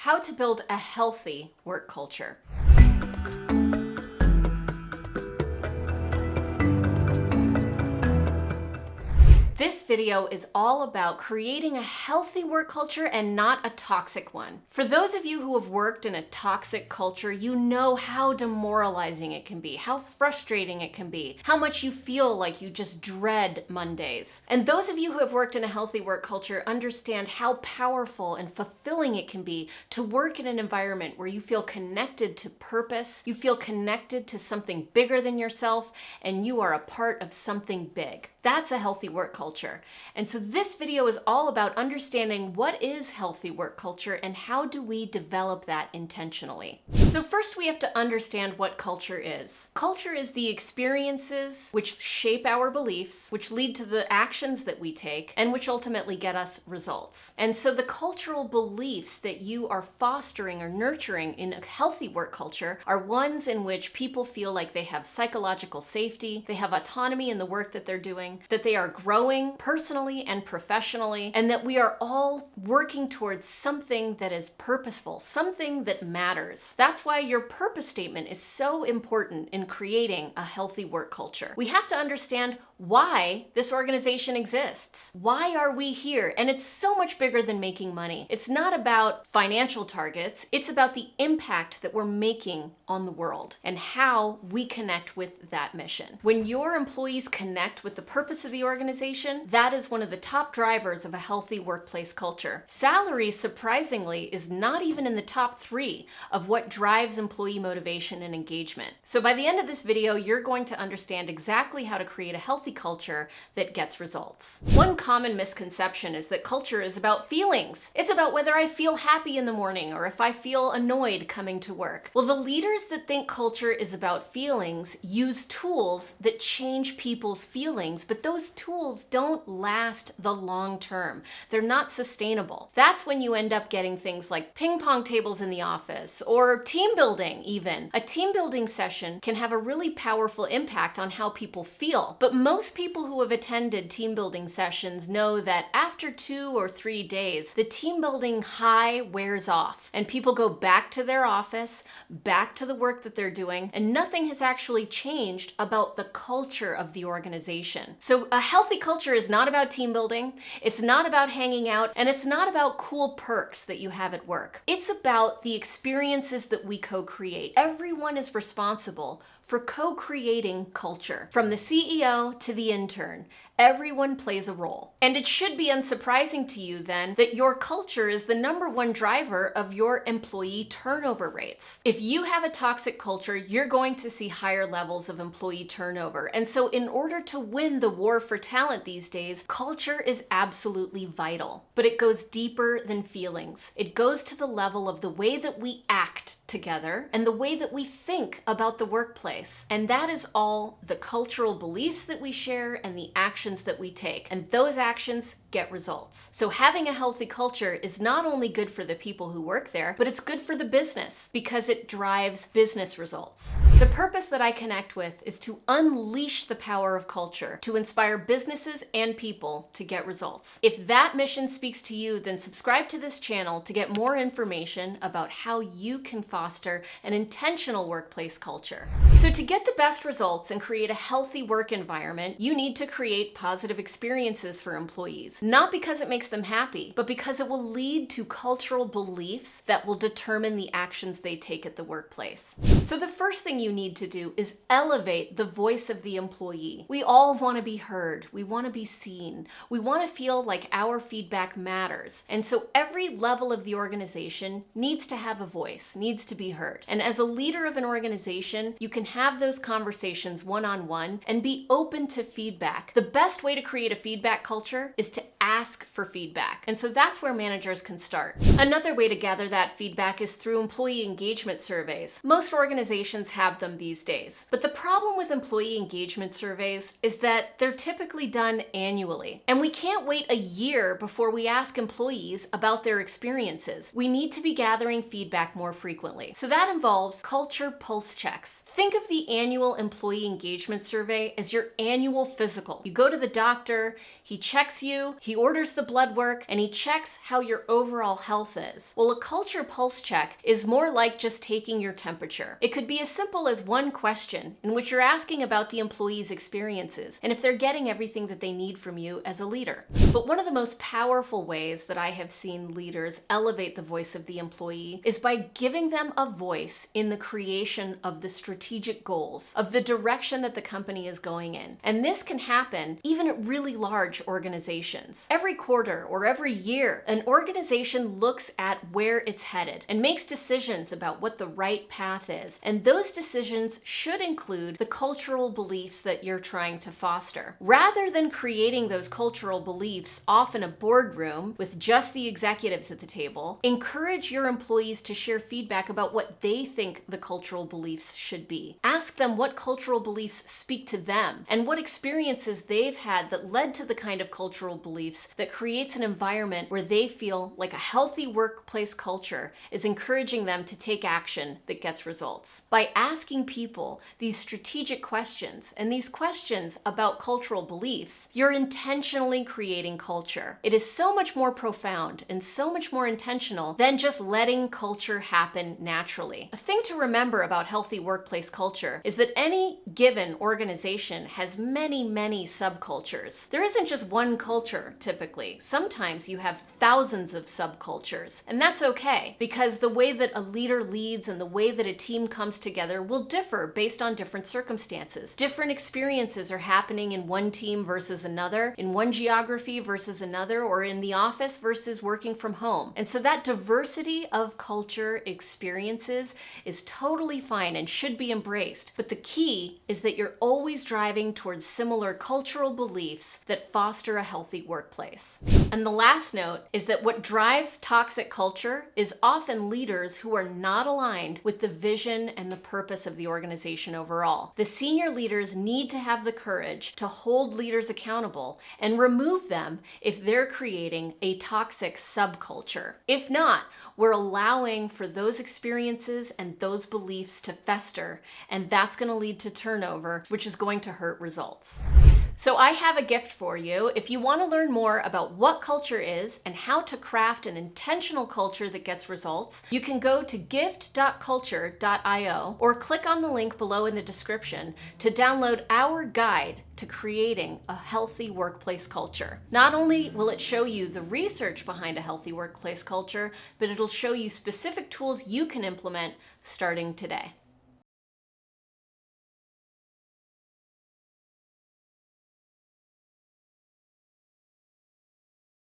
How to build a healthy work culture. This video is all about creating a healthy work culture and not a toxic one. For those of you who have worked in a toxic culture, you know how demoralizing it can be, how frustrating it can be, how much you feel like you just dread Mondays. And those of you who have worked in a healthy work culture understand how powerful and fulfilling it can be to work in an environment where you feel connected to purpose, you feel connected to something bigger than yourself, and you are a part of something big. That's a healthy work culture. And so this video is all about understanding what is healthy work culture and how do we develop that intentionally. So first we have to understand what culture is. Culture is the experiences which shape our beliefs, which lead to the actions that we take, and which ultimately get us results. And so the cultural beliefs that you are fostering or nurturing in a healthy work culture are ones in which people feel like they have psychological safety, they have autonomy in the work that they're doing, that they are growing personally and professionally, and that we are all working towards something that is purposeful, something that matters. That's why your purpose statement is so important in creating a healthy work culture. We have to understand why this organization exists. Why are we here? And it's so much bigger than making money. It's not about financial targets. It's about the impact that we're making on the world and how we connect with that mission. When your employees connect with the purpose of the organization, that is one of the top drivers of a healthy workplace culture. Salary, surprisingly, is not even in the top 3 of what drives employee motivation and engagement. So by the end of this video, you're going to understand exactly how to create a healthy culture that gets results. One common misconception is that culture is about feelings. It's about whether I feel happy in the morning or if I feel annoyed coming to work. Well, the leaders that think culture is about feelings use tools that change people's feelings, but those tools don't last the long term. They're not sustainable. That's when you end up getting things like ping pong tables in the office or team building even. A team building session can have a really powerful impact on how people feel, but most people who have attended team building sessions know that after 2 or 3 days, the team building high wears off and people go back to their office, back to the work that they're doing, and nothing has actually changed about the culture of the organization. So a healthy culture is not about team building, it's not about hanging out, and it's not about cool perks that you have at work. It's about the experiences that we co-create. Everyone is responsible for co-creating culture. From the CEO to the intern, everyone plays a role. And it should be unsurprising to you then that your culture is the #1 driver of your employee turnover rates. If you have a toxic culture, you're going to see higher levels of employee turnover. And so in order to win the war for talent these days, culture is absolutely vital. But it goes deeper than feelings. It goes to the level of the way that we act together and the way that we think about the workplace. And that is all the cultural beliefs that we share and the actions that we take. And those actions get results. So having a healthy culture is not only good for the people who work there, but it's good for the business because it drives business results. The purpose that I connect with is to unleash the power of culture, to inspire businesses and people to get results. If that mission speaks to you, then subscribe to this channel to get more information about how you can foster an intentional workplace culture. So to get the best results and create a healthy work environment, you need to create positive experiences for employees. Not because it makes them happy, but because it will lead to cultural beliefs that will determine the actions they take at the workplace. So the first thing you need to do is elevate the voice of the employee. We all want to be heard. We want to be seen. We want to feel like our feedback matters. And so every level of the organization needs to have a voice, needs to be heard. And as a leader of an organization, you can have those conversations one-on-one and be open to feedback. The best way to create a feedback culture is to ask for feedback. And so that's where managers can start. Another way to gather that feedback is through employee engagement surveys. Most organizations have them these days. But the problem with employee engagement surveys is that they're typically done annually. And we can't wait a year before we ask employees about their experiences. We need to be gathering feedback more frequently. So that involves culture pulse checks. Think of the annual employee engagement survey as your annual physical. You go to the doctor, he checks you, you, he orders the blood work, and he checks how your overall health is. Well, a culture pulse check is more like just taking your temperature. It could be as simple as one question in which you're asking about the employee's experiences and if they're getting everything that they need from you as a leader. But one of the most powerful ways that I have seen leaders elevate the voice of the employee is by giving them a voice in the creation of the strategic goals, of the direction that the company is going in. And this can happen even at really large organizations. Every quarter or every year, an organization looks at where it's headed and makes decisions about what the right path is. And those decisions should include the cultural beliefs that you're trying to foster. Rather than creating those cultural beliefs off in a boardroom with just the executives at the table, encourage your employees to share feedback about what they think the cultural beliefs should be. Ask them what cultural beliefs speak to them and what experiences they've had that led to the kind of cultural beliefs that creates an environment where they feel like a healthy workplace culture is encouraging them to take action that gets results. By asking people these strategic questions and these questions about cultural beliefs, you're intentionally creating culture. It is so much more profound and so much more intentional than just letting culture happen naturally. A thing to remember about healthy workplace culture is that any given organization has many subcultures. There isn't just one culture, typically. Sometimes you have thousands of subcultures, and that's okay, because the way that a leader leads and the way that a team comes together will differ based on different circumstances. Different experiences are happening in one team versus another, in one geography versus another, or in the office versus working from home. And so that diversity of culture experiences is totally fine and should be embraced. But the key is that you're always driving towards similar cultural beliefs that foster a healthy workplace. And the last note is that what drives toxic culture is often leaders who are not aligned with the vision and the purpose of the organization overall. The senior leaders need to have the courage to hold leaders accountable and remove them if they're creating a toxic subculture. If not, we're allowing for those experiences and those beliefs to fester, and that's going to lead to turnover, which is going to hurt results. So I have a gift for you. If you want to learn more about what culture is and how to craft an intentional culture that gets results, you can go to gift.culture.io or click on the link below in the description to download our guide to creating a healthy workplace culture. Not only will it show you the research behind a healthy workplace culture, but it'll show you specific tools you can implement starting today.